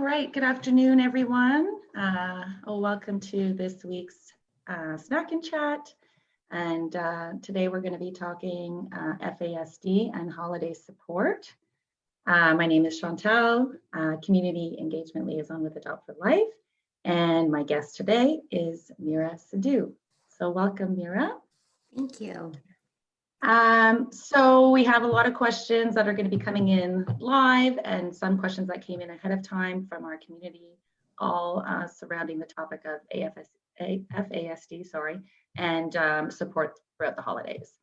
right, good afternoon, everyone. Welcome to this week's Snack and Chat. And today we're going to be talking FASD and holiday support. My name is Chantal, Community Engagement Liaison with Adopt for Life. And my guest today is Meera Sidhu. So welcome, Meera. Thank you. So we have a lot of questions that are going to be coming in live and some questions that came in ahead of time from our community, all surrounding the topic of FASD, and support throughout the holidays.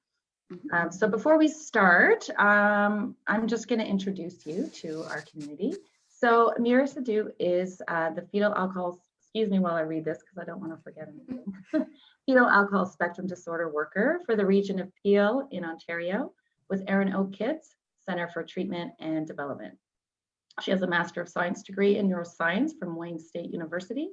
So before we start, I'm just going to introduce you to our community. So Meera Sidhu is the fetal alcohol, excuse me while I read this because I don't want to forget anything. Fetal alcohol spectrum disorder worker for the region of Peel in Ontario with Erin Oak Kids Center for Treatment and Development. She has a Master of Science degree in Neuroscience from Wayne State University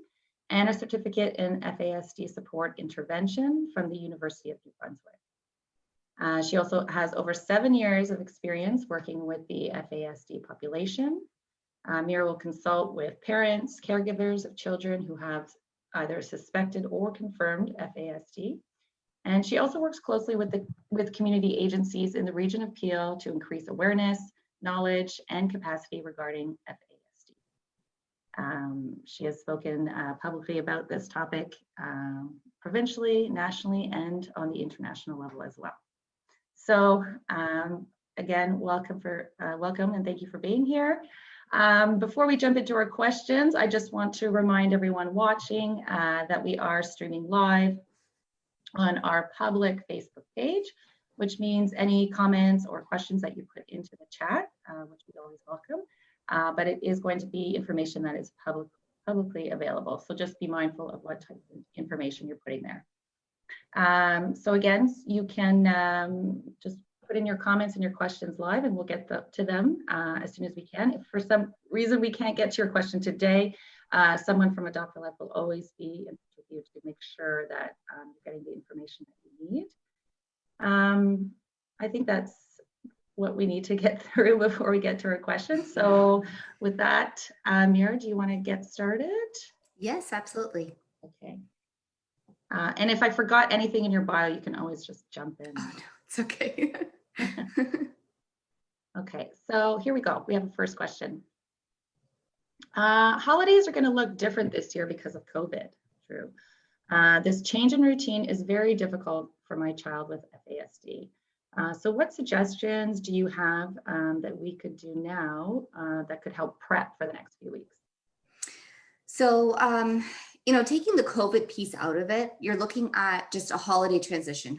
and a certificate in FASD support intervention from the University of New Brunswick. She also has over 7 years of experience working with the FASD population. Meera will consult with parents, caregivers of children who have either suspected or confirmed FASD. And she also works closely with community agencies in the region of Peel to increase awareness, knowledge, and capacity regarding FASD. She has spoken publicly about this topic provincially, nationally, and on the international level as well. So again, welcome and thank you for being here. Before we jump into our questions, I just want to remind everyone watching that we are streaming live on our public Facebook page, which means any comments or questions that you put into the chat, which we always welcome, but it is going to be information that is publicly available. So just be mindful of what type of information you're putting there. So again, you can just put in your comments and your questions live and we'll get to them as soon as we can. If for some reason we can't get to your question today, someone from Adopt for Life will always be in touch with you to make sure that you're getting the information that you need. I think that's what we need to get through before we get to our questions. So with that, Meera, do you want to get started? Yes, absolutely. Okay. And if I forgot anything in your bio, you can always just jump in. Oh, no, it's okay. Okay, so here we go. We have a first question. Holidays are going to look different this year because of COVID. True. This change in routine is very difficult for my child with FASD. So what suggestions do you have that we could do now that could help prep for the next few weeks? So, taking the COVID piece out of it, you're looking at just a holiday transition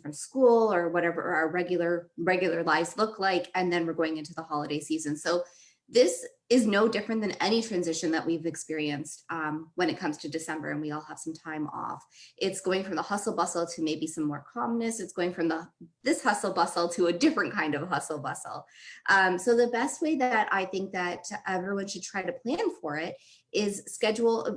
from school or whatever our regular lives look like. And then we're going into the holiday season. So this is no different than any transition that we've experienced when it comes to December and we all have some time off. It's going from the hustle bustle to maybe some more calmness. It's going from this hustle bustle to a different kind of hustle bustle. So the best way that I think that everyone should try to plan for it is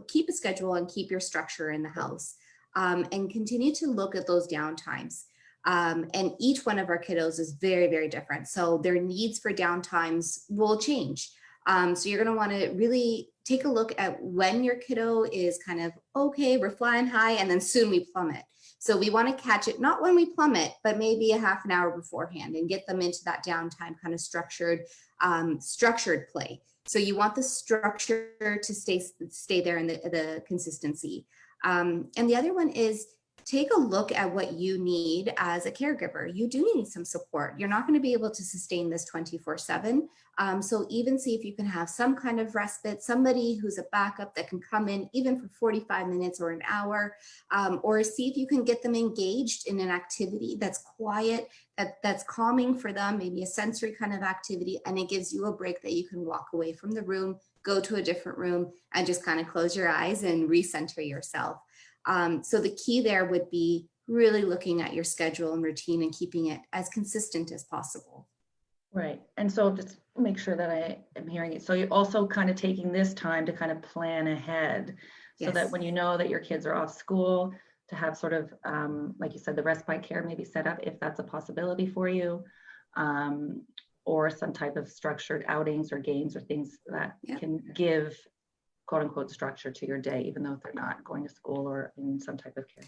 keep a schedule and keep your structure in the house and continue to look at those downtimes. And each one of our kiddos is very, very different. So their needs for downtimes will change. So you're going to want to really take a look at when your kiddo is kind of, okay, we're flying high, and then soon we plummet. So we want to catch it, not when we plummet, but maybe a half an hour beforehand and get them into that downtime kind of structured play. So you want the structure to stay there in the consistency. And the other one is take a look at what you need as a caregiver. You do need some support. You're not going to be able to sustain this 24/7. So even see if you can have some kind of respite, somebody who's a backup that can come in even for 45 minutes or an hour, or see if you can get them engaged in an activity that's quiet, that's calming for them, maybe a sensory kind of activity, and it gives you a break that you can walk away from the room, go to a different room, and just kind of close your eyes and recenter yourself. So the key there would be really looking at your schedule and routine and keeping it as consistent as possible. Right. And so just make sure that I am hearing it. So you're also kind of taking this time to kind of plan ahead so that when you know that your kids are off school, to have sort of, like you said, the respite care maybe set up if that's a possibility for you. or some type of structured outings or games or things that can give quote unquote structure to your day, even though they're not going to school or in some type of care.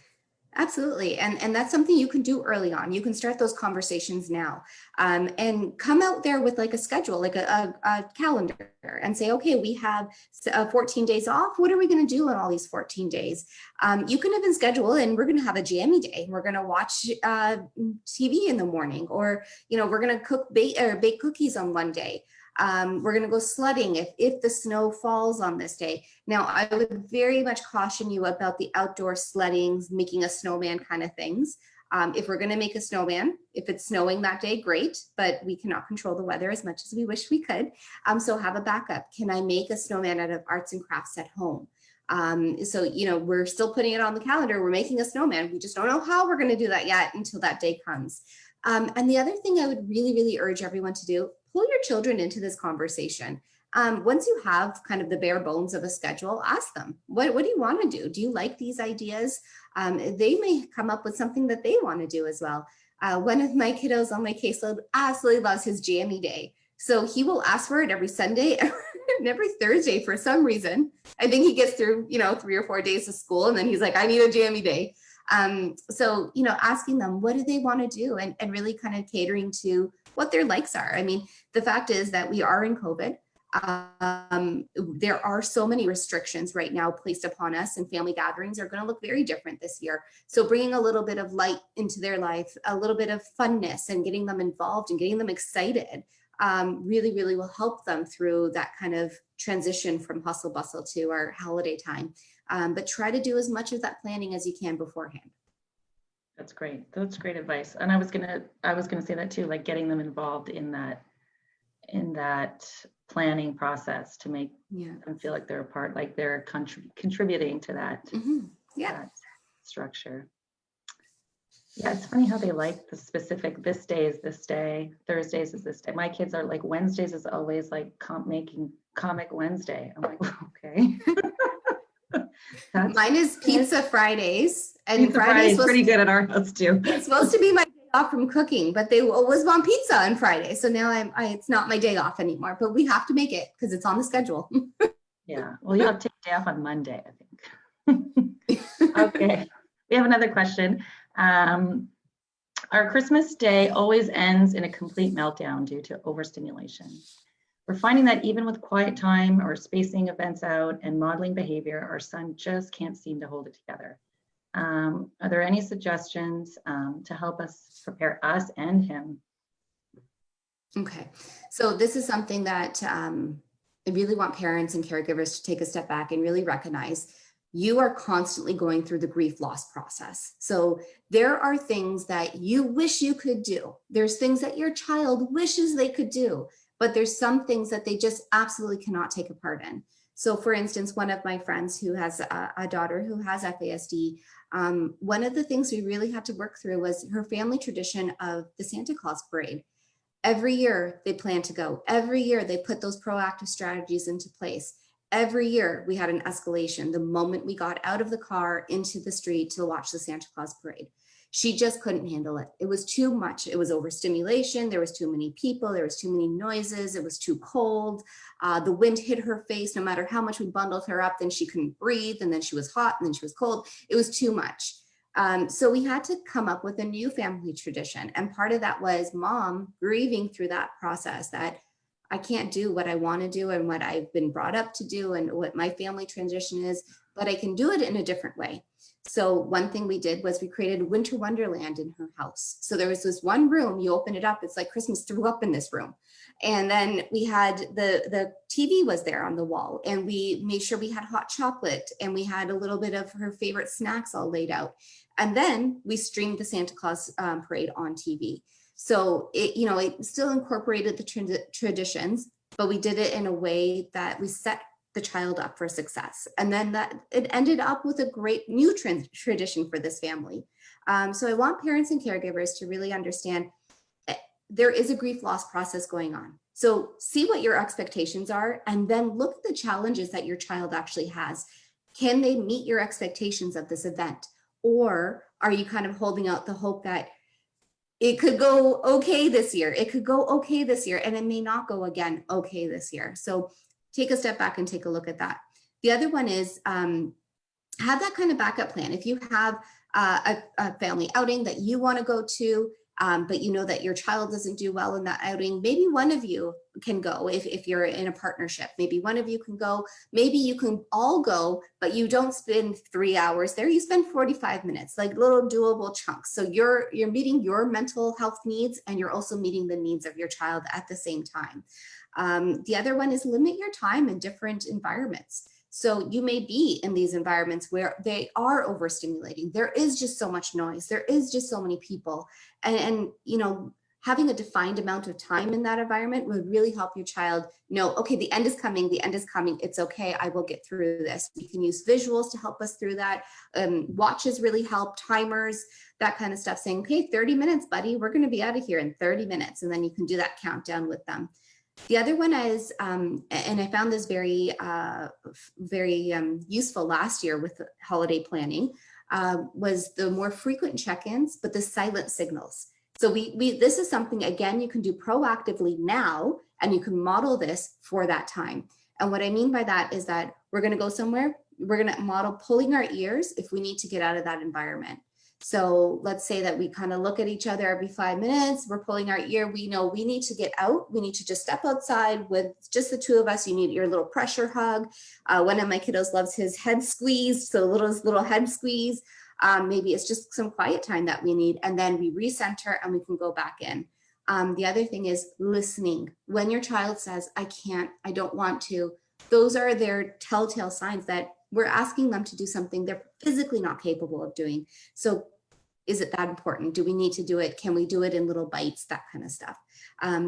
Absolutely. And that's something you can do early on. You can start those conversations now, and come out there with like a schedule, like a calendar, and say, okay, we have 14 days off. What are we going to do on all these 14 days? You can even schedule, and we're going to have a jammy day. We're going to watch TV in the morning, or, we're going to bake cookies on one day. We're going to go sledding if the snow falls on this day. Now, I would very much caution you about the outdoor sledding, making a snowman kind of things. If we're going to make a snowman, if it's snowing that day, great, but we cannot control the weather as much as we wish we could. So have a backup. Can I make a snowman out of arts and crafts at home? So, we're still putting it on the calendar. We're making a snowman. We just don't know how we're going to do that yet until that day comes. And the other thing I would really, really urge everyone to do, pull your children into this conversation. Once you have kind of the bare bones of a schedule, ask them, what do you want to do? Do you like these ideas? They may come up with something that they want to do as well. One of my kiddos on my caseload absolutely loves his jammy day. So he will ask for it every Sunday and every Thursday for some reason. I think he gets through, 3 or 4 days of school, and then he's like, I need a jammy day. So, asking them, what do they want to do? And really kind of catering to what their likes are. I mean, the fact is that we are in COVID. There are so many restrictions right now placed upon us, and family gatherings are going to look very different this year. So bringing a little bit of light into their life, a little bit of funness, and getting them involved and getting them excited, really, really will help them through that kind of transition from hustle bustle to our holiday time. But try to do as much of that planning as you can beforehand. That's great. That's great advice. And I was gonna say that too, like getting them involved in that planning process to make them feel like they're a part, like they're contributing to that, that structure. Yeah, it's funny how they like the specific, this day is this day, Thursdays is this day. My kids are like, Wednesdays is always like making comic Wednesday. I'm like, okay. Mine is pizza Fridays, and pizza Friday's pretty good at our house too. It's supposed to be my day off from cooking, but they always want pizza on Friday. So now it's not my day off anymore, but we have to make it because it's on the schedule. Yeah, well, you have to take a day off on Monday, I think. Okay, we have another question. Our Christmas day always ends in a complete meltdown due to overstimulation. We're finding that even with quiet time or spacing events out and modeling behavior, our son just can't seem to hold it together. Are there any suggestions to help us prepare us and him? Okay, so this is something that I really want parents and caregivers to take a step back and really recognize. You are constantly going through the grief loss process. So there are things that you wish you could do. There's things that your child wishes they could do, but there's some things that they just absolutely cannot take a part in. So for instance, one of my friends who has a daughter who has FASD, one of the things we really had to work through was her family tradition of the Santa Claus parade. Every year they plan to go. Every year they put those proactive strategies into place. Every year we had an escalation the moment we got out of the car into the street to watch the Santa Claus parade. She just couldn't handle it. It was too much. It was overstimulation. There was too many people. There was too many noises. It was too cold. The wind hit her face. No matter how much we bundled her up, then she couldn't breathe. And then she was hot and then she was cold. It was too much. So we had to come up with a new family tradition. And part of that was mom grieving through that process, that I can't do what I want to do and what I've been brought up to do and what my family tradition is, but I can do it in a different way. So one thing we did was we created a winter wonderland in her house. So there was this one room, you open it up, it's like Christmas threw up in this room. And then we had the TV was there on the wall, and we made sure we had hot chocolate, and we had a little bit of her favorite snacks all laid out. And then we streamed the Santa Claus parade on TV. So it still incorporated the traditions, but we did it in a way that we set the child up for success. And then that it ended up with a great new tradition for this family. So I want parents and caregivers to really understand there is a grief loss process going on. So see what your expectations are, and then look at the challenges that your child actually has. Can they meet your expectations of this event? Or are you kind of holding out the hope that it could go okay this year. It could go okay this year, and it may not go again okay this year. So take a step back and take a look at that. The other one is have that kind of backup plan. If you have a family outing that you want to go to, but you know that your child doesn't do well in that outing, maybe one of you can go. If you're in a partnership, maybe one of you can go. Maybe you can all go, but you don't spend 3 hours there. You spend 45 minutes, like little doable chunks. So you're meeting your mental health needs, and you're also meeting the needs of your child at the same time. The other one is limit your time in different environments. So you may be in these environments where they are overstimulating. There is just so much noise. There is just so many people. And you know, having a defined amount of time in that environment would really help your child know, okay, the end is coming, the end is coming. It's okay, I will get through this. We can use visuals to help us through that. Watches really help, timers, that kind of stuff, saying, okay, 30 minutes, buddy, we're gonna be out of here in 30 minutes. And then you can do that countdown with them. The other one is, and I found this very useful last year with holiday planning, was the more frequent check-ins, but the silent signals. So this is something, again, you can do proactively now, and you can model this for that time. And what I mean by that is that we're going to go somewhere, we're going to model pulling our ears if we need to get out of that environment. So let's say that we kind of look at each other every 5 minutes, we're pulling our ear, we know we need to get out, we need to just step outside with just the two of us, you need your little pressure hug. One of my kiddos loves his head squeezed, so little head squeeze. Maybe it's just some quiet time that we need, and then we recenter and we can go back in. The other thing is listening. When your child says, I can't, I don't want to, those are their telltale signs that we're asking them to do something they're physically not capable of doing. So is it that important? Do we need to do it? Can we do it in little bites? That kind of stuff.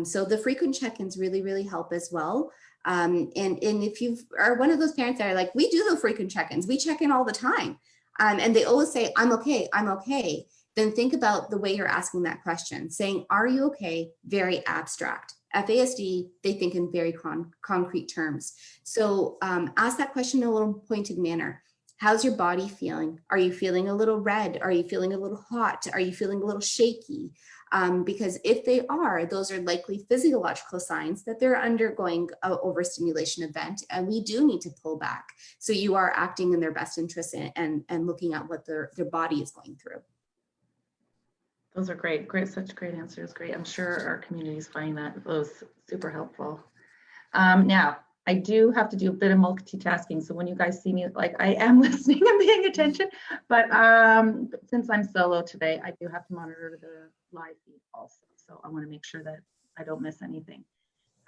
So the frequent check-ins really, really help as well. And if you are one of those parents that are like, we do the frequent check-ins, we check in all the time. And they always say, I'm okay, I'm okay. Then think about the way you're asking that question, saying, are you okay? Very abstract. FASD, they think in very concrete terms. So ask that question in a little pointed manner. How's your body feeling? Are you feeling a little red? Are you feeling a little hot? Are you feeling a little shaky? Because if they are, those are likely physiological signs that they're undergoing an overstimulation event, and we do need to pull back. So you are acting in their best interest and looking at what their body is going through. Those are great, such great answers. Great. I'm sure our communities find those super helpful. Now, I do have to do a bit of multitasking. So when you guys see me, like, I am listening and paying attention, but since I'm solo today, I do have to monitor the live feed also. So I want to make sure that I don't miss anything.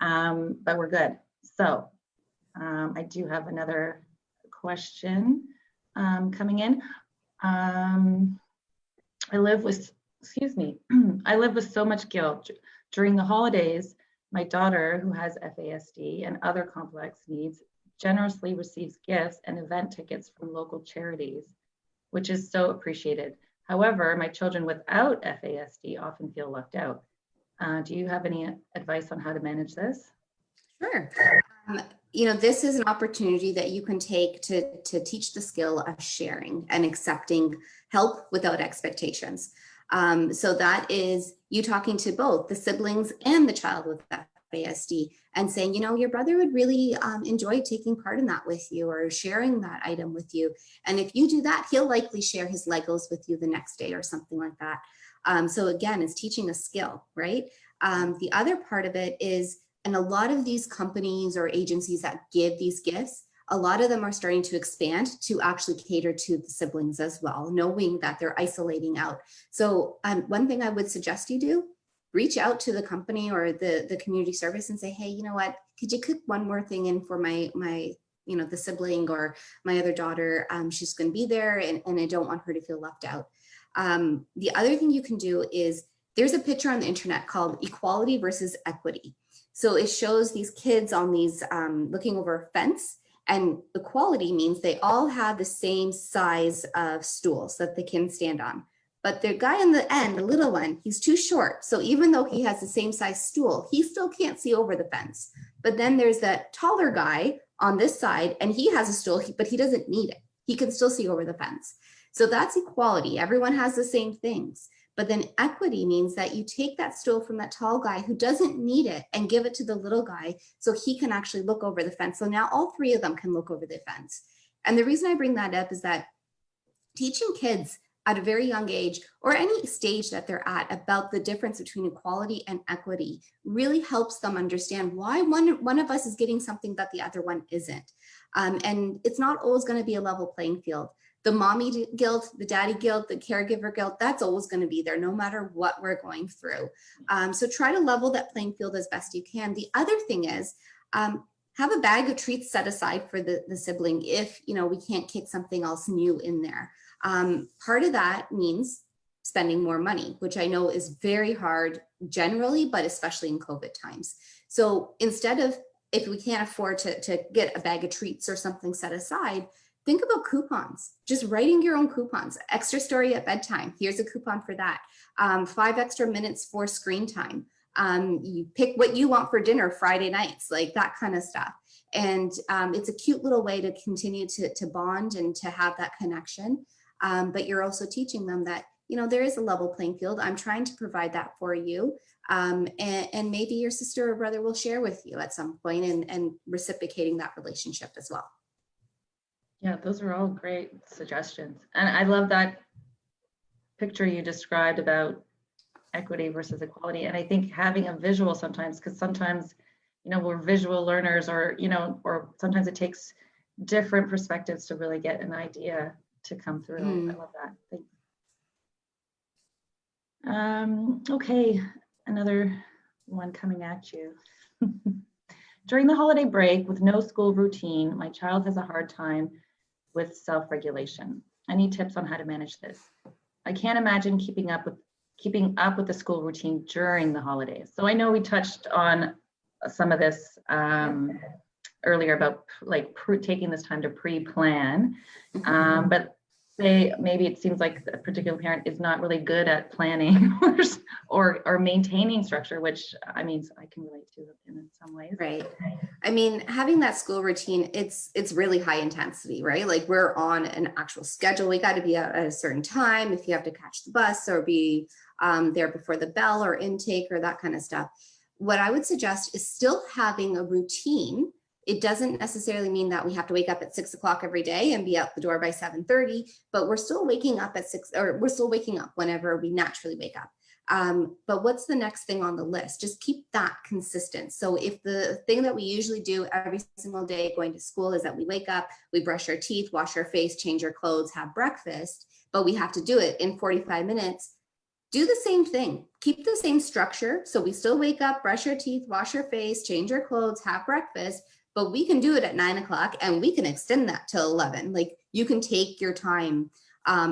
But we're good. So I do have another question coming in. I live with so much guilt. During the holidays, my daughter, who has FASD and other complex needs, generously receives gifts and event tickets from local charities, which is so appreciated. However, my children without FASD often feel left out. Do you have any advice on how to manage this? Sure. You know, this is an opportunity that you can take to teach the skill of sharing and accepting help without expectations. So that is you talking to both the siblings and the child with FASD and saying, you know, your brother would really enjoy taking part in that with you or sharing that item with you. And if you do that, he'll likely share his Legos with you the next day or something like that. So again, it's teaching a skill, right? The other part of it is, and a lot of these companies or agencies that give these gifts, a lot of them are starting to expand to actually cater to the siblings as well, knowing that they're isolating out. So one thing I would suggest you do, reach out to the company or the community service and say, hey, you know what, could you cook one more thing in for my the sibling or my other daughter? She's going to be there and I don't want her to feel left out. The other thing you can do is there's a picture on the internet called Equality versus Equity. So it shows these kids on these looking over a fence. And equality means they all have the same size of stools that they can stand on. But the guy on the end, the little one, he's too short. So even though he has the same size stool, he still can't see over the fence. But then there's that taller guy on this side, and he has a stool, but he doesn't need it. He can still see over the fence. So that's equality. Everyone has the same things. But then equity means that you take that stool from that tall guy who doesn't need it and give it to the little guy so he can actually look over the fence. So now all three of them can look over the fence. And the reason I bring that up is that teaching kids at a very young age, or any stage that they're at, about the difference between equality and equity really helps them understand why one of us is getting something that the other one isn't. And it's not always going to be a level playing field. The mommy guilt, the daddy guilt, the caregiver guilt, that's always going to be there no matter what we're going through. So try to level that playing field as best you can. The other thing is, have a bag of treats set aside for the sibling if we can't kick something else new in there. Part of that means spending more money, which I know is very hard generally, but especially in COVID times. So instead of, if we can't afford to get a bag of treats or something set aside, think about coupons, just writing your own coupons. Extra story at bedtime, here's a coupon for that. 5 extra minutes for screen time. You pick what you want for dinner Friday nights, like that kind of stuff. And it's a cute little way to continue to bond and to have that connection. But you're also teaching them that, there is a level playing field. I'm trying to provide that for you. And maybe your sister or brother will share with you at some point, and reciprocating that relationship as well. Yeah, those are all great suggestions. And I love that picture you described about equity versus equality. And I think having a visual sometimes, because sometimes, we're visual learners, or sometimes it takes different perspectives to really get an idea to come through. I love that. Thanks. Okay, another one coming at you. During the holiday break with no school routine, my child has a hard time with self-regulation. Any tips on how to manage this? I can't imagine keeping up with the school routine during the holidays. So I know we touched on some of this earlier about taking this time to pre-plan, but maybe it seems like a particular parent is not really good at planning or maintaining structure, which I can relate to in some ways. Right. I mean, having that school routine, it's really high intensity, right? Like, we're on an actual schedule. We got to be out at a certain time if you have to catch the bus or be there before the bell or intake or that kind of stuff. What I would suggest is still having a routine. It doesn't necessarily mean that we have to wake up at 6 o'clock every day and be out the door by 7:30, but we're still waking up at 6, or we're still waking up whenever we naturally wake up. But what's the next thing on the list? Just keep that consistent. So if the thing that we usually do every single day going to school is that we wake up, we brush our teeth, wash our face, change our clothes, have breakfast, but we have to do it in 45 minutes, do the same thing. Keep the same structure. So we still wake up, brush our teeth, wash our face, change our clothes, have breakfast, but we can do it at 9 o'clock and we can extend that till 11. Like, you can take your time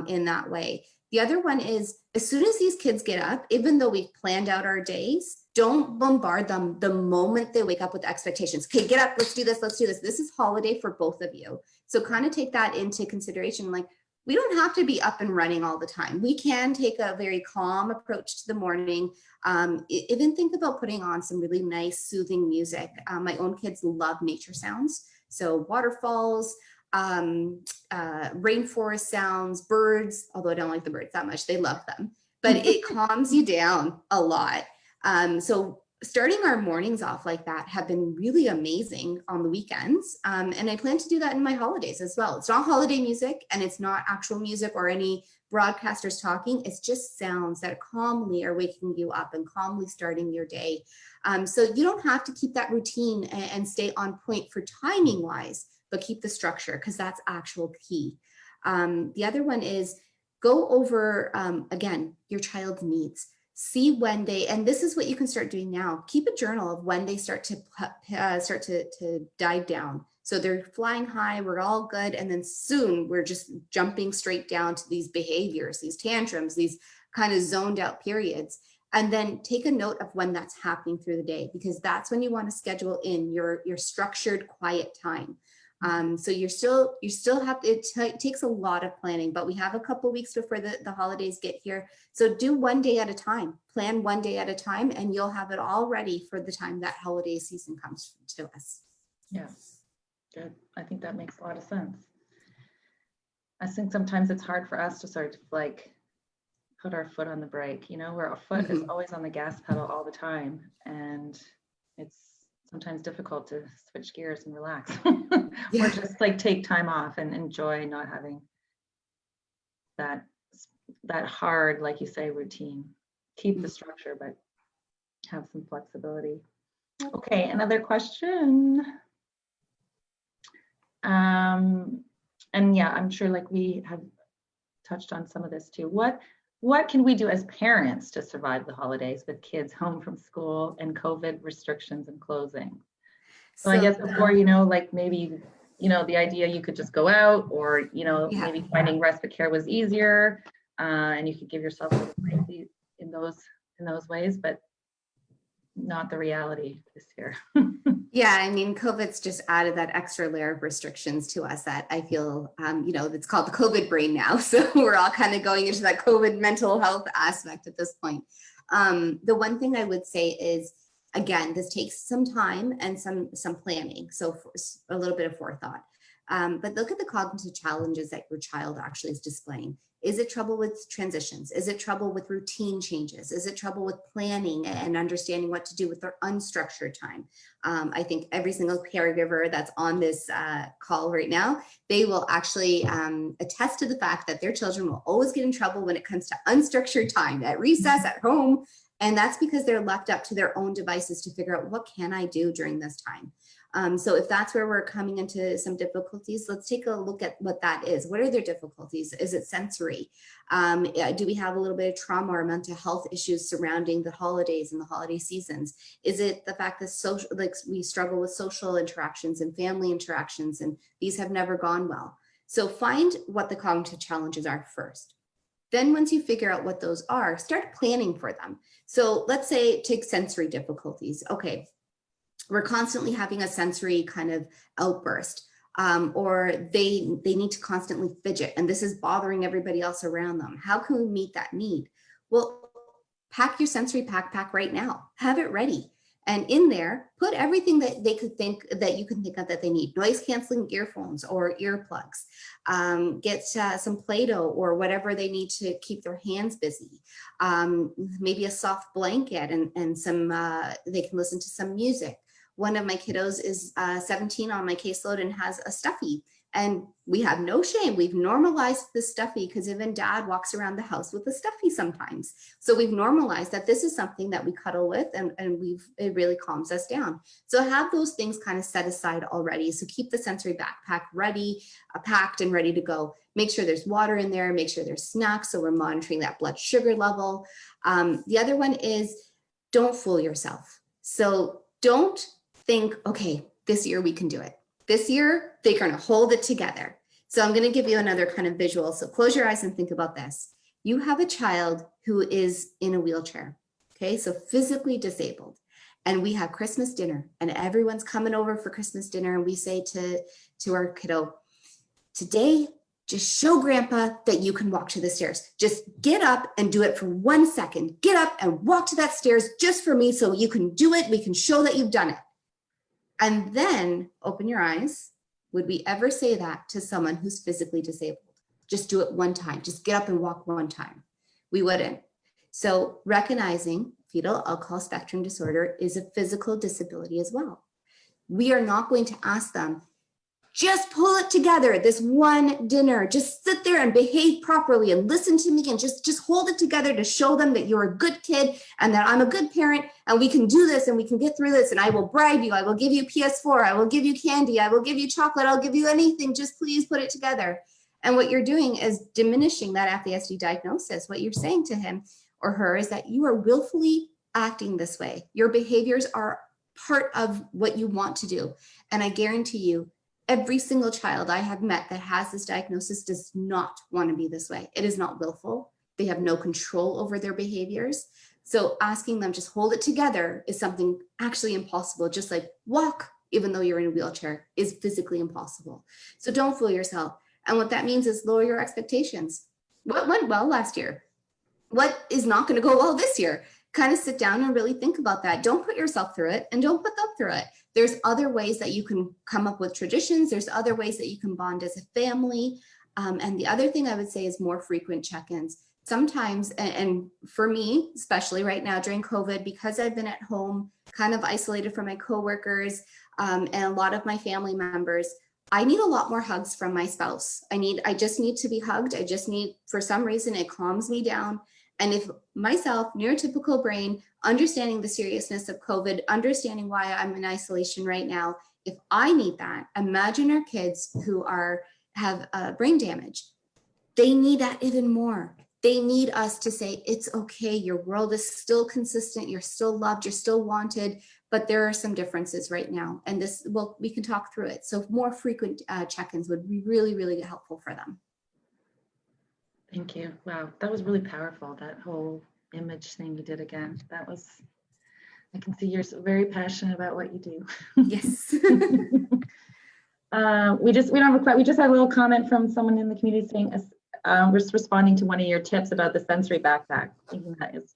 in that way. The other one is, as soon as these kids get up, even though we've planned out our days, don't bombard them the moment they wake up with expectations. Okay, get up, let's do this, let's do this. This is holiday for both of you. So kind of take that into consideration. Like, we don't have to be up and running all the time. We can take a very calm approach to the morning. Even think about putting on some really nice, soothing music. My own kids love nature sounds. So waterfalls, rainforest sounds, birds, although I don't like the birds that much, they love them, but it calms you down a lot. So starting our mornings off like that have been really amazing on the weekends. And I plan to do that in my holidays as well. It's not holiday music and it's not actual music or any broadcasters talking. It's just sounds that calmly are waking you up and calmly starting your day. So you don't have to keep that routine and stay on point for timing wise, but keep the structure, because that's actual key. The other one is go over, again, your child's needs. See when they, and this is what you can start doing now, keep a journal of when they start to die down. So they're flying high, we're all good. And then soon we're just jumping straight down to these behaviors, these tantrums, these kind of zoned out periods. And then take a note of when that's happening through the day, because that's when you want to schedule in your structured quiet time. So you still have, it takes a lot of planning, but we have a couple weeks before the holidays get here. So do one day at a time, plan one day at a time, and you'll have it all ready for the time that holiday season comes to us. Yeah, good. I think that makes a lot of sense. I think sometimes it's hard for us to sort of put our foot on the brake, where our foot is always on the gas pedal all the time. And it's sometimes difficult to switch gears and relax or just like take time off and enjoy not having that hard, like you say, routine. Keep the structure, but have some flexibility. Okay, another question. And yeah, I'm sure like we have touched on some of this too. What can we do as parents to survive the holidays with kids home from school and COVID restrictions and closing? So I guess before, like maybe, the idea you could just go out, or, maybe finding respite care was easier, and you could give yourself a little break in those ways, but not the reality this year. Yeah, I mean, COVID's just added that extra layer of restrictions to us that I feel, it's called the COVID brain now. So we're all kind of going into that COVID mental health aspect at this point. The one thing I would say is, again, this takes some time and some planning. So a little bit of forethought. But look at the cognitive challenges that your child actually is displaying. Is it trouble with transitions? Is it trouble with routine changes? Is it trouble with planning and understanding what to do with their unstructured time? I think every single caregiver that's on this call right now, they will actually attest to the fact that their children will always get in trouble when it comes to unstructured time at recess, at home. And that's because they're left up to their own devices to figure out, what can I do during this time? So if that's where we're coming into some difficulties, let's take a look at what that is. What are their difficulties? Is it sensory? Do we have a little bit of trauma or mental health issues surrounding the holidays and the holiday seasons? Is it the fact that we struggle with social interactions and family interactions, and these have never gone well? So find what the cognitive challenges are first. Then once you figure out what those are, start planning for them. So let's say take sensory difficulties. Okay, we're constantly having a sensory kind of outburst, or they need to constantly fidget, and this is bothering everybody else around them. How can we meet that need? Well, pack your sensory backpack right now. Have it ready. And in there, put everything that you can think of that they need. Noise canceling earphones or earplugs. Get some Play-Doh or whatever they need to keep their hands busy. Maybe a soft blanket and some, they can listen to some music. One of my kiddos is 17 on my caseload and has a stuffy. And we have no shame. We've normalized the stuffy because even dad walks around the house with a stuffy sometimes. So we've normalized that this is something that we cuddle with, and it really calms us down. So have those things kind of set aside already. So keep the sensory backpack ready, packed and ready to go. Make sure there's water in there, make sure there's snacks. So we're monitoring that blood sugar level. The other one is, don't fool yourself. So don't think, okay, this year we can do it. This year, they're going to hold it together. So I'm going to give you another kind of visual. So close your eyes and think about this. You have a child who is in a wheelchair, okay? So physically disabled. And we have Christmas dinner and everyone's coming over for Christmas dinner. And we say to our kiddo, today, just show grandpa that you can walk to the stairs. Just get up and do it for 1 second. Get up and walk to that stairs just for me so you can do it. We can show that you've done it. And then open your eyes. Would we ever say that to someone who's physically disabled? Just do it one time. Just get up and walk one time. We wouldn't. So recognizing fetal alcohol spectrum disorder is a physical disability as well. We are not going to ask them, just pull it together this one dinner. Just sit there and behave properly and listen to me and just hold it together to show them that you're a good kid and that I'm a good parent and we can do this and we can get through this and I will bribe you. I will give you PS4. I will give you candy. I will give you chocolate. I'll give you anything. Just please put it together. And what you're doing is diminishing that FASD diagnosis. What you're saying to him or her is that you are willfully acting this way. Your behaviors are part of what you want to do. And I guarantee you, every single child I have met that has this diagnosis does not want to be this way. It is not willful. They have no control over their behaviors. So asking them just hold it together is something actually impossible. Just like walk, even though you're in a wheelchair, is physically impossible. So don't fool yourself. And what that means is lower your expectations. What went well last year? What is not going to go well this year? Kind of sit down and really think about that. Don't put yourself through it and don't put them through it. There's other ways that you can come up with traditions. There's other ways that you can bond as a family. And the other thing I would say is more frequent check-ins. sometimes, and for me, especially right now during COVID, because I've been at home, kind of isolated from my coworkers, and a lot of my family members, I need a lot more hugs from my spouse. I just need to be hugged. I just need, for some reason, it calms me down. And if myself, neurotypical brain, understanding the seriousness of COVID, understanding why I'm in isolation right now, if I need that, imagine our kids who have brain damage. They need that even more. They need us to say, it's okay, your world is still consistent, you're still loved, you're still wanted, but there are some differences right now. And this, well, we can talk through it. So more frequent check-ins would be really, really helpful for them. Thank you. Wow, that was really powerful, that whole image thing you did again. That was, I can see you're very passionate about what you do. Yes. We just had a little comment from someone in the community saying, we're just responding to one of your tips about the sensory backpack. Thinking that is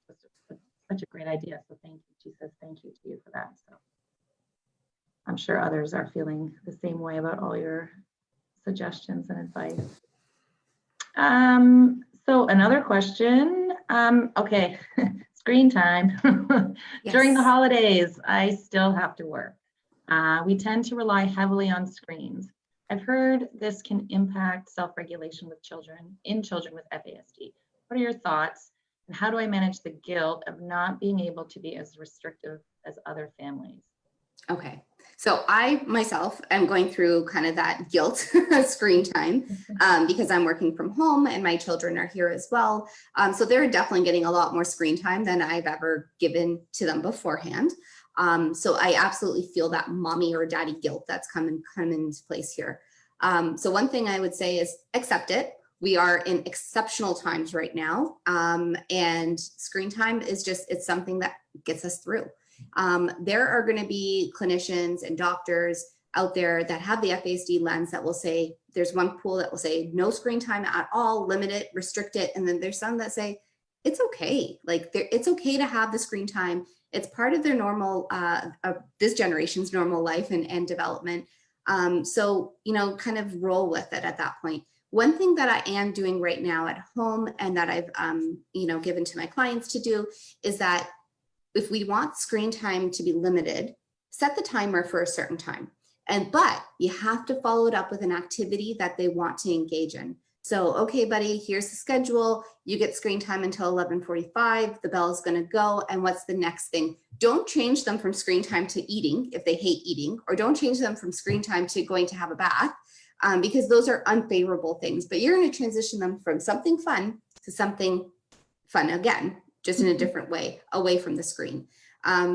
such a great idea. So thank you. She says thank you to you for that. So I'm sure others are feeling the same way about all your suggestions and advice. So another question. Okay, screen time. Yes. During the holidays, I still have to work. We tend to rely heavily on screens. I've heard this can impact self-regulation with children with FASD. What are your thoughts? And how do I manage the guilt of not being able to be as restrictive as other families? Okay, so I myself am going through kind of that guilt screen time because I'm working from home and my children are here as well. So they're definitely getting a lot more screen time than I've ever given to them beforehand. So I absolutely feel that mommy or daddy guilt that's come into place here. So one thing I would say is accept it. We are in exceptional times right now. And screen time is it's something that gets us through. There are going to be clinicians and doctors out there that have the FASD lens that will say, there's one pool that will say no screen time at all, limit it, restrict it. And then there's some that say, it's okay. Like it's okay to have the screen time. It's part of their normal, this generation's normal life and development. So, kind of roll with it at that point. One thing that I am doing right now at home and that I've, given to my clients to do is that if we want screen time to be limited, set the timer for a certain time. But you have to follow it up with an activity that they want to engage in. So, okay, buddy, here's the schedule. You get screen time until 11:45. The bell is going to go. And what's the next thing? Don't change them from screen time to eating if they hate eating, or don't change them from screen time to going to have a bath, because those are unfavorable things. But you're going to transition them from something fun to something fun again, just in a different way, away from the screen.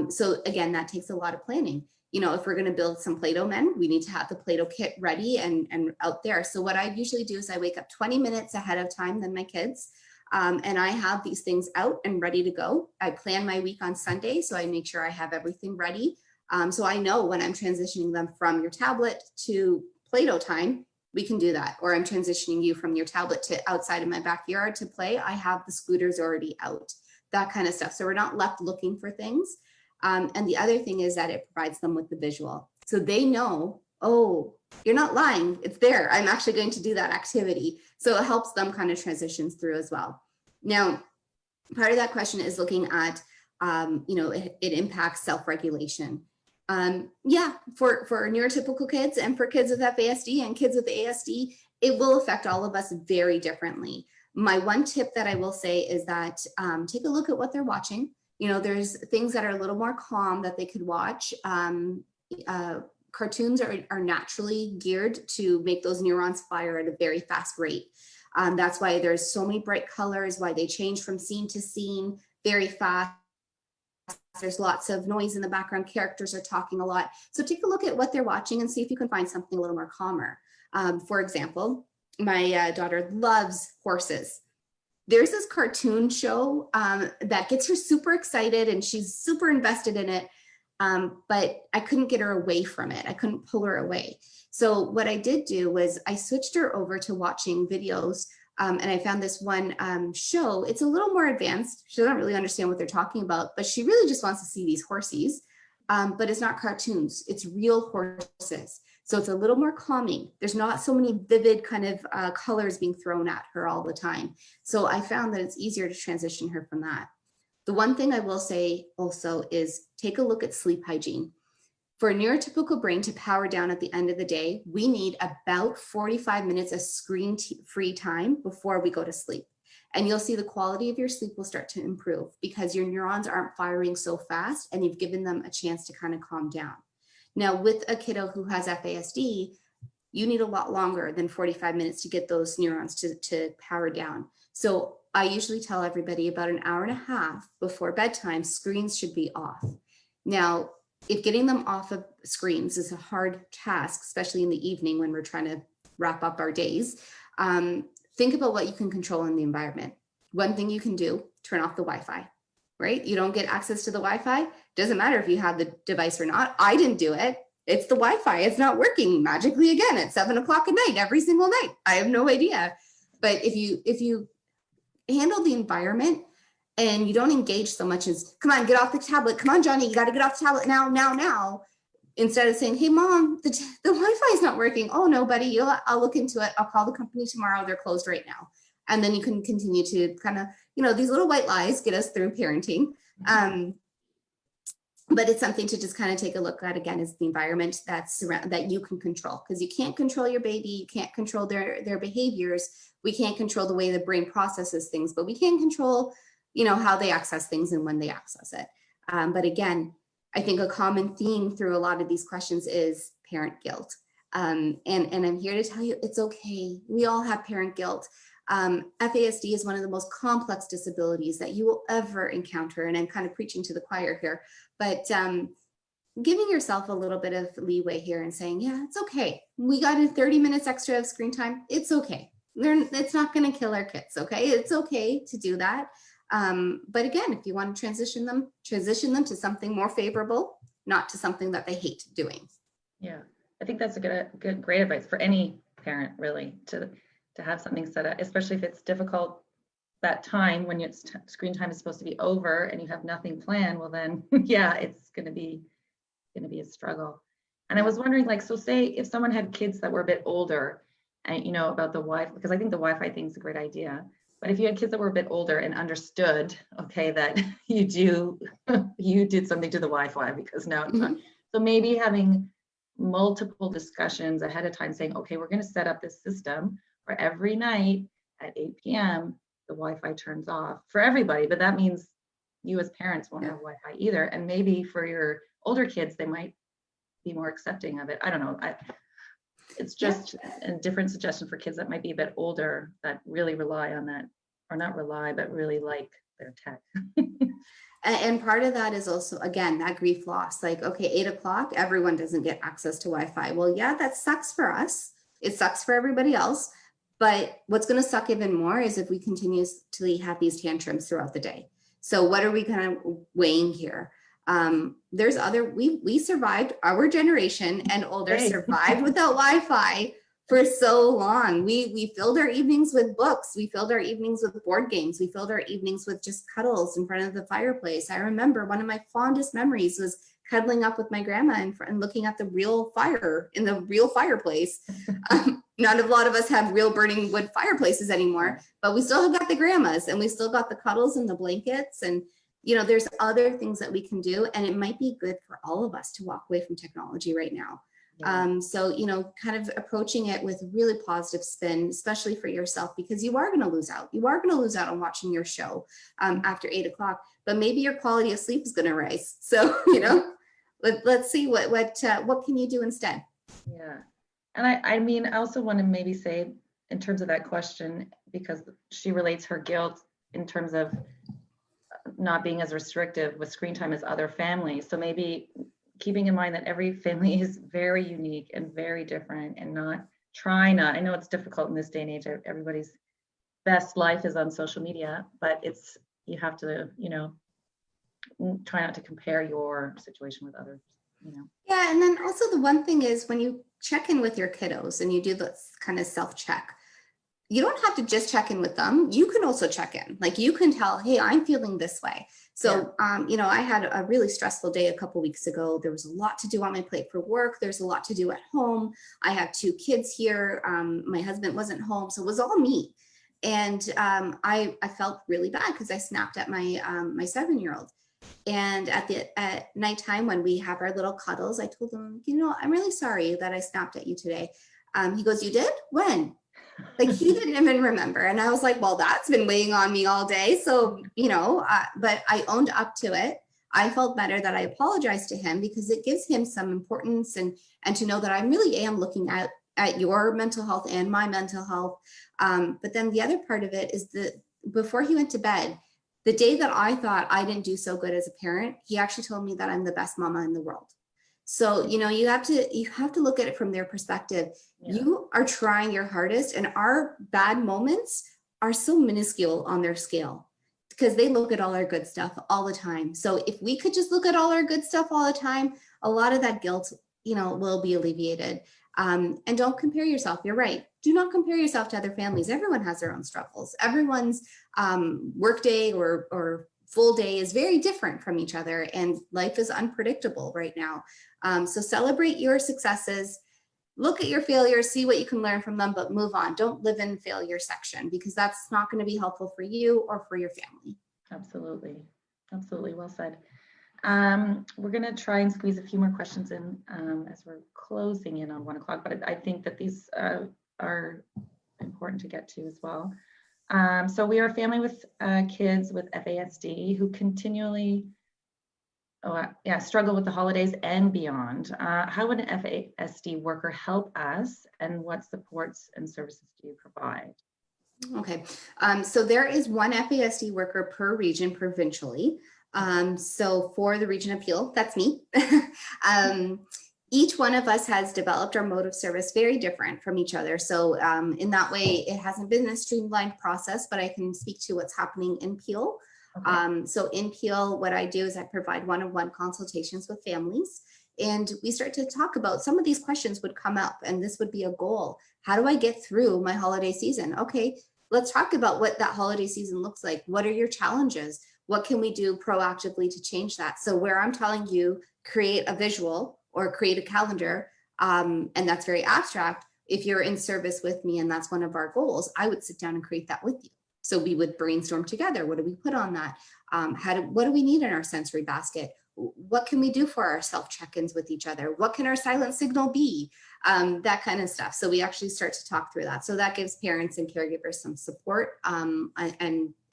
So again, that takes a lot of planning. If we're going to build some Play-Doh men, we need to have the Play-Doh kit ready and out there. So what I usually do is I wake up 20 minutes ahead of time than my kids. And I have these things out and ready to go. I plan my week on Sunday, so I make sure I have everything ready. So I know when I'm transitioning them from your tablet to Play-Doh time, we can do that. Or I'm transitioning you from your tablet to outside of my backyard to play. I have the scooters already out, that kind of stuff. So we're not left looking for things. And the other thing is that it provides them with the visual. So they know, oh, you're not lying, it's there. I'm actually going to do that activity. So it helps them kind of transitions through as well. Now, part of that question is looking at, it impacts self-regulation. Yeah, for neurotypical kids and for kids with FASD and kids with ASD, it will affect all of us very differently. My one tip that I will say is that take a look at what they're watching. There's things that are a little more calm that they could watch. Cartoons are naturally geared to make those neurons fire at a very fast rate. That's why there's so many bright colors, why they change from scene to scene very fast. There's lots of noise in the background. Characters are talking a lot. So take a look at what they're watching and see if you can find something a little more calmer. For example, my daughter loves horses. There's this cartoon show that gets her super excited and she's super invested in it. But I couldn't get her away from it. I couldn't pull her away. So what I did do was I switched her over to watching videos. And I found this one show. It's a little more advanced. She doesn't really understand what they're talking about, but she really just wants to see these horses. But it's not cartoons. It's real horses. So it's a little more calming. There's not so many vivid kind of colors being thrown at her all the time. So I found that it's easier to transition her from that. The one thing I will say also is take a look at sleep hygiene. For a neurotypical brain to power down at the end of the day, we need about 45 minutes of screen-free time before we go to sleep. And you'll see the quality of your sleep will start to improve because your neurons aren't firing so fast and you've given them a chance to kind of calm down. Now, with a kiddo who has FASD, you need a lot longer than 45 minutes to get those neurons to power down. So I usually tell everybody about an hour and a half before bedtime, screens should be off. Now, if getting them off of screens is a hard task, especially in the evening when we're trying to wrap up our days, think about what you can control in the environment. One thing you can do, turn off the Wi-Fi, right? You don't get access to the Wi-Fi. Doesn't matter if you have the device or not. I didn't do it. It's the Wi-Fi. It's not working magically again at 7 o'clock at night, every single night. I have no idea. But if you handle the environment and you don't engage so much as, come on, get off the tablet. Come on, Johnny, you got to get off the tablet now. Instead of saying, hey, mom, the Wi-Fi is not working. Oh, no, buddy, I'll look into it. I'll call the company tomorrow. They're closed right now. And then you can continue to kind of, these little white lies get us through parenting. But it's something to just kind of take a look at, again, is the environment that you can control, because you can't control your baby. You can't control their behaviors. We can't control the way the brain processes things, but we can control, how they access things and when they access it. But again, I think a common theme through a lot of these questions is parent guilt. And I'm here to tell you, it's okay. We all have parent guilt. FASD is one of the most complex disabilities that you will ever encounter. And I'm kind of preaching to the choir here, but giving yourself a little bit of leeway here and saying, yeah, it's okay. We got 30 minutes extra of screen time. It's okay. It's not going to kill our kids. Okay. It's okay to do that. But again, if you want to transition them to something more favorable, not to something that they hate doing. Yeah, I think that's a great advice for any parent, really, to have something set up, especially if it's difficult that time when screen time is supposed to be over and you have nothing planned. Well, then, yeah, it's going to be a struggle. And I was wondering, so say if someone had kids that were a bit older, and about the Wi-Fi, because I think the Wi-Fi thing is a great idea. But if you had kids that were a bit older and understood, okay, that you did something to the Wi-Fi because now it's not. So maybe having multiple discussions ahead of time saying, okay, we're going to set up this system where every night at 8 p.m. the Wi-Fi turns off for everybody. But that means you as parents won't have Wi-Fi either. And maybe for your older kids, they might be more accepting of it. I don't know. It's just a different suggestion for kids that might be a bit older that really rely on that, or not rely, but really like their tech. And part of that is also, again, that grief loss. Okay, 8 o'clock, everyone doesn't get access to Wi-Fi. Well, yeah, that sucks for us. It sucks for everybody else. But what's going to suck even more is if we continuously have these tantrums throughout the day. So what are we kind of weighing here? We survived, our generation and older survived without Wi-Fi for so long. We filled our evenings with books. We filled our evenings with board games. We filled our evenings with just cuddles in front of the fireplace. I remember one of my fondest memories was cuddling up with my grandma and looking at the real fire in the real fireplace. Not a lot of us have real burning wood fireplaces anymore, but we still have got the grandmas and we still got the cuddles and the blankets. And there's other things that we can do, and it might be good for all of us to walk away from technology right now. So, kind of approaching it with really positive spin, especially for yourself, because you are going to lose out. You are going to lose out on watching your show after 8 o'clock, but maybe your quality of sleep is going to rise. So, let's see what can you do instead? Yeah. And I also want to maybe say in terms of that question, because she relates her guilt in terms of not being as restrictive with screen time as other families. So maybe keeping in mind that every family is very unique and very different, and I know it's difficult in this day and age. Everybody's best life is on social media, but you have to, try not to compare your situation with others, Yeah, and then also the one thing is when you check in with your kiddos and you do this kind of self-check, you don't have to just check in with them. You can also check in. Like you can tell, hey, I'm feeling this way. So, you know, I had a really stressful day a couple weeks ago. There was a lot to do on my plate for work. There's a lot to do at home. I have 2 kids here. My husband wasn't home, so it was all me. And I felt really bad because I snapped at my my 7-year-old. And at nighttime when we have our little cuddles, I told him, you know, I'm really sorry that I snapped at you today. He goes, you did? When? Like he didn't even remember. And I was like, well, that's been weighing on me all day. So, you know, but I owned up to it. I felt better that I apologized to him because it gives him some importance and to know that I really am looking at your mental health and my mental health. But then the other part of it is that before he went to bed, the day that I thought I didn't do so good as a parent, he actually told me that I'm the best mama in the world. So, you know, you have to look at it from their perspective. Yeah. You are trying your hardest, and our bad moments are so minuscule on their scale because they look at all our good stuff all the time. So if we could just look at all our good stuff all the time, a lot of that guilt, you know, will be alleviated. And don't compare yourself. You're right. Do not compare yourself to other families. Everyone has their own struggles. Everyone's workday or full day is very different from each other, and life is unpredictable right now. So celebrate your successes, look at your failures, see what you can learn from them, but move on. Don't live in failure section because that's not going to be helpful for you or for your family. Absolutely. Absolutely. Well said. We're going to try and squeeze a few more questions in as we're closing in on 1 o'clock, but I think that these are important to get to as well. So we are a family with kids with FASD who continually struggle with the holidays and beyond. How would an FASD worker help us, and what supports and services do you provide? Okay, so there is 1 FASD worker per region provincially. So for the region of Peel, that's me. Each one of us has developed our mode of service very different from each other. So in that way, it hasn't been a streamlined process, but I can speak to what's happening in Peel. Okay. So in Peel, what I do is I provide one-on-one consultations with families, and we start to talk about some of these questions would come up, and this would be a goal. How do I get through my holiday season? Okay, let's talk about what that holiday season looks like. What are your challenges? What can we do proactively to change that? So where I'm telling you, create a visual or create a calendar, and that's very abstract. If you're in service with me and that's one of our goals, I would sit down and create that with you. So we would brainstorm together. What do we put on that? What do we need in our sensory basket? What can we do for our self check-ins with each other? What can our silent signal be? That kind of stuff. So we actually start to talk through that. So that gives parents and caregivers some support and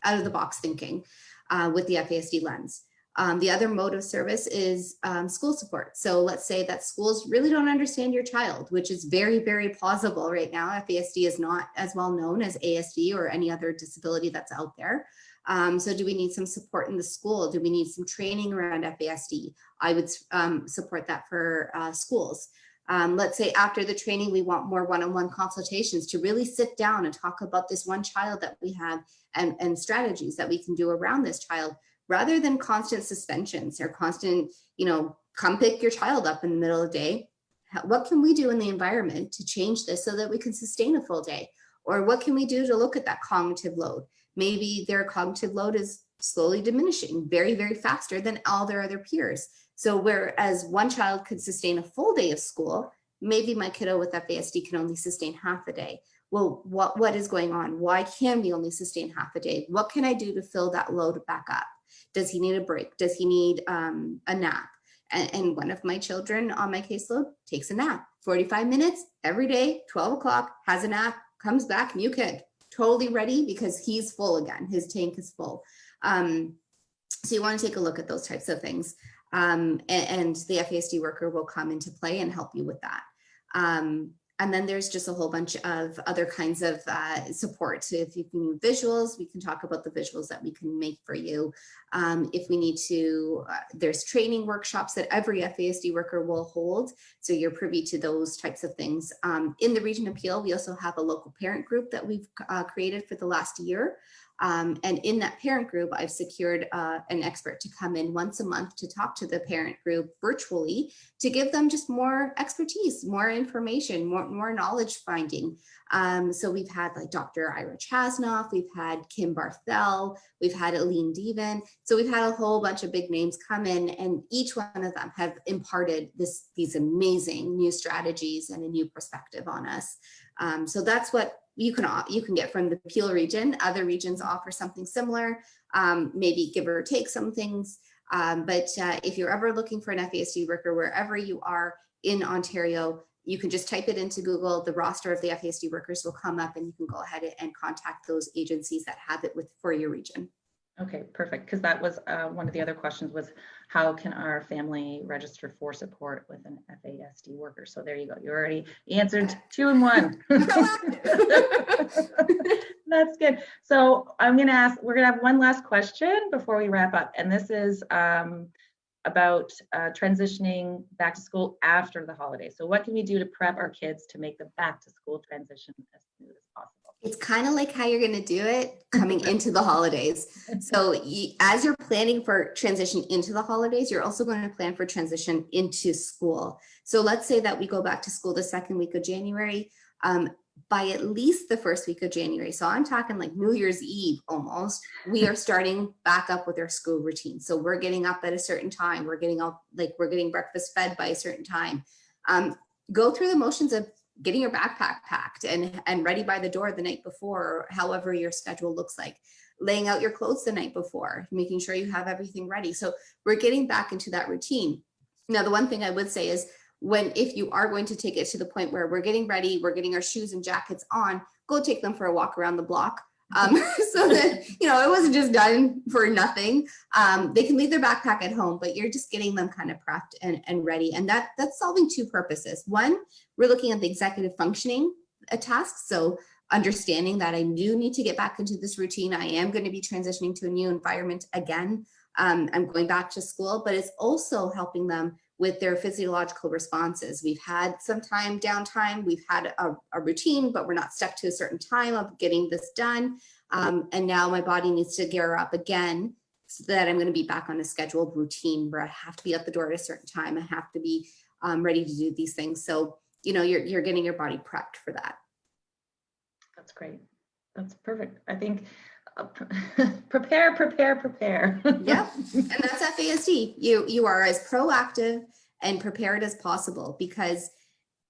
out of the box thinking with the FASD lens. The other mode of service is school support. So let's say that schools really don't understand your child, which is very, very plausible right now. FASD is not as well known as ASD or any other disability that's out there. So do we need some support in the school? Do we need some training around FASD? I would support that for schools. Let's say after the training, we want more one-on-one consultations to really sit down and talk about this one child that we have and strategies that we can do around this child, rather than constant suspensions or constant, you know, come pick your child up in the middle of the day. What can we do in the environment to change this so that we can sustain a full day? Or what can we do to look at that cognitive load? Maybe their cognitive load is slowly diminishing very, very faster than all their other peers. So whereas one child could sustain a full day of school, maybe my kiddo with FASD can only sustain half a day. Well, what is going on? Why can we only sustain half a day? What can I do to fill that load back up? Does he need a break? Does he need a nap? And one of my children on my caseload takes a nap, 45 minutes every day, 12 o'clock, has a nap, comes back, new kid, totally ready because he's full again. His tank is full. So you want to take a look at those types of things. And the FASD worker will come into play and help you with that. And then there's just a whole bunch of other kinds of support. So if you can use visuals, we can talk about the visuals that we can make for you. If we need to, there's training workshops that every FASD worker will hold. So you're privy to those types of things. In the region of Peel, we also have a local parent group that we've created for the last year. And in that parent group, I've secured an expert to come in once a month to talk to the parent group virtually to give them just more expertise, more information, more knowledge finding. So we've had like Dr. Ira Chasnoff, we've had Kim Barthel, we've had Aline Deven. So we've had a whole bunch of big names come in, and each one of them have imparted these amazing new strategies and a new perspective on us. So that's what you can get from the Peel region. Other regions offer something similar, maybe give or take some things. But if you're ever looking for an FASD worker, wherever you are in Ontario, you can just type it into Google. The roster of the FASD workers will come up, and you can go ahead and contact those agencies that have it for your region. Okay, perfect. Because that was one of the other questions was, how can our family register for support with an FASD worker? So there you go. You already answered 2 in 1. That's good. So we're going to have one last question before we wrap up. And this is about transitioning back to school after the holidays. So what can we do to prep our kids to make the back to school transition as smooth as possible? It's kind of like how you're going to do it coming into the holidays. So as you're planning for transition into the holidays, you're also going to plan for transition into school. So let's say that we go back to school the second week of January, by at least the first week of January. So I'm talking like New Year's Eve almost, we are starting back up with our school routine. So we're getting up at a certain time. We're getting breakfast fed by a certain time. Go through the motions of getting your backpack packed and ready by the door the night before, or however your schedule looks like, laying out your clothes the night before, making sure you have everything ready. So we're getting back into that routine. Now, the one thing I would say is, if you are going to take it to the point where we're getting ready, we're getting our shoes and jackets on, go take them for a walk around the block. So that, it wasn't just done for nothing. They can leave their backpack at home, but you're just getting them kind of prepped and ready. And that's solving 2 purposes. One, we're looking at the executive functioning tasks. So understanding that I do need to get back into this routine. I am going to be transitioning to a new environment again. I'm going back to school, but it's also helping them with their physiological responses. We've had some downtime, we've had a routine, but we're not stuck to a certain time of getting this done. And now my body needs to gear up again so that I'm going to be back on a scheduled routine where I have to be at the door at a certain time. I have to be ready to do these things. So, you're getting your body prepped for that. That's great. That's perfect. I think prepare. Yep. And that's FASD. You are as proactive and prepared as possible, because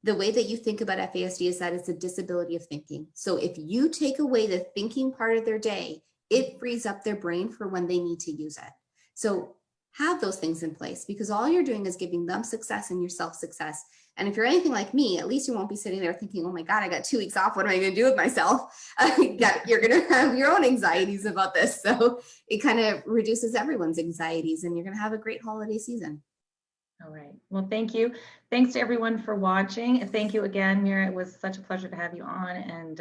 the way that you think about FASD is that it's a disability of thinking. So if you take away the thinking part of their day, it frees up their brain for when they need to use it. So have those things in place, because all you're doing is giving them success and yourself success. And if you're anything like me, at least you won't be sitting there thinking, oh my God, I got 2 weeks off. What am I going to do with myself? You're going to have your own anxieties about this. So it kind of reduces everyone's anxieties, and you're going to have a great holiday season. All right. Well, thank you. Thanks to everyone for watching. And thank you again, Meera. It was such a pleasure to have you on, and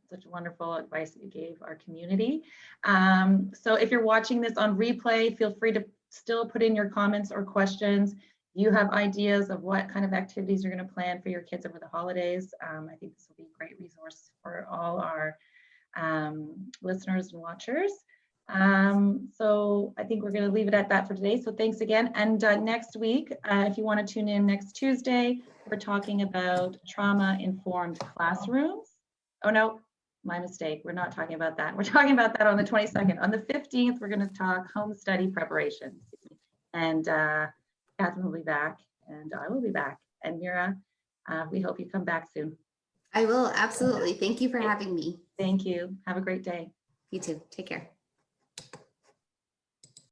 such wonderful advice that you gave our community. So if you're watching this on replay, feel free to still put in your comments or questions. You have ideas of what kind of activities you're going to plan for your kids over the holidays. I think this will be a great resource for all our listeners and watchers. So I think we're going to leave it at that for today. So thanks again. And next week, if you want to tune in next Tuesday, we're talking about trauma-informed classrooms. Oh no, my mistake. We're not talking about that. We're talking about that on the 22nd. On the 15th, we're going to talk home study preparations. And Catherine will be back, and I will be back. And Meera, we hope you come back soon. I will, absolutely. Thank you for having me. Thank you. Have a great day. You too. Take care.